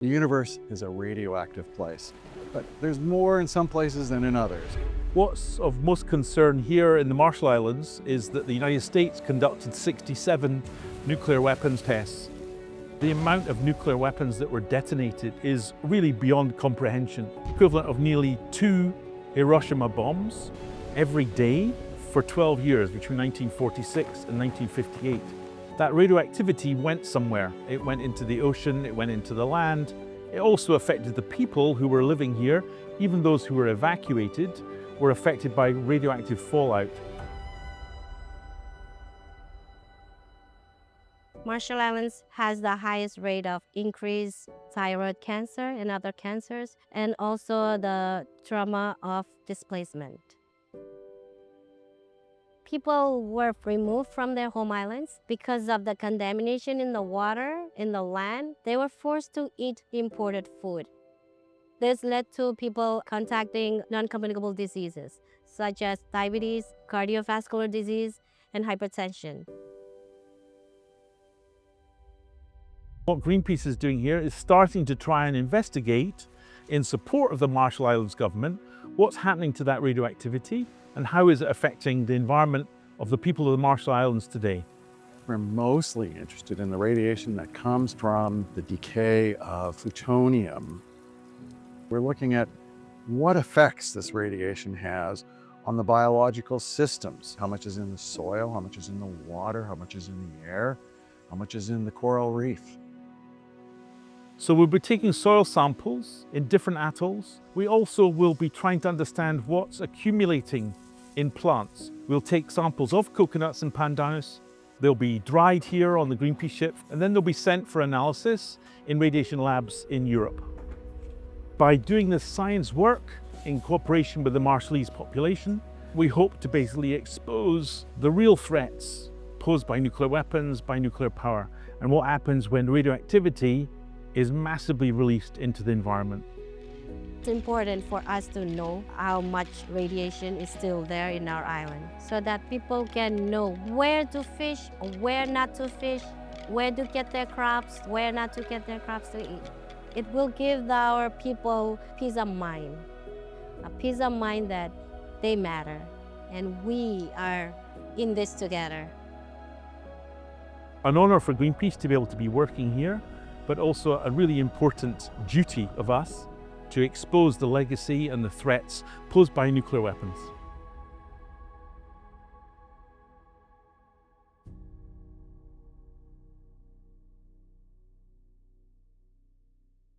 The universe is a radioactive place, but there's more in some places than in others. What's of most concern here in the Marshall Islands is that the United States conducted 67 nuclear weapons tests. The amount of nuclear weapons that were detonated is really beyond comprehension, equivalent of nearly 2 Hiroshima bombs every day for 12 years between 1946 and 1958. That radioactivity went somewhere. It went into the ocean, it went into the land. It also affected the people who were living here. Even those who were evacuated were affected by radioactive fallout. Marshall Islands has the highest rate of increased thyroid cancer and other cancers, and also the trauma of displacement. People were removed from their home islands because of the contamination in the water, in the land. They were forced to eat imported food. This led to people contracting non-communicable diseases, such as diabetes, cardiovascular disease, and hypertension. What Greenpeace is doing here is starting to try and investigate, in support of the Marshall Islands government, what's happening to that radioactivity and how is it affecting the environment of the people of the Marshall Islands today. We're mostly interested in the radiation that comes from the decay of plutonium. We're looking at what effects this radiation has on the biological systems. How much is in the soil, how much is in the water, how much is in the air, how much is in the coral reef. So we'll be taking soil samples in different atolls. We also will be trying to understand what's accumulating in plants. We'll take samples of coconuts and pandanus. They'll be dried here on the Greenpeace ship, and then they'll be sent for analysis in radiation labs in Europe. By doing this science work in cooperation with the Marshallese population, we hope to basically expose the real threats posed by nuclear weapons, by nuclear power, and what happens when radioactivity is massively released into the environment. It's important for us to know how much radiation is still there in our island, so that people can know where to fish, where not to fish, where to get their crops, where not to get their crops to eat. It will give our people peace of mind, a peace of mind that they matter and we are in this together. An honor for Greenpeace to be able to be working here, but also a really important duty of us to expose the legacy and the threats posed by nuclear weapons.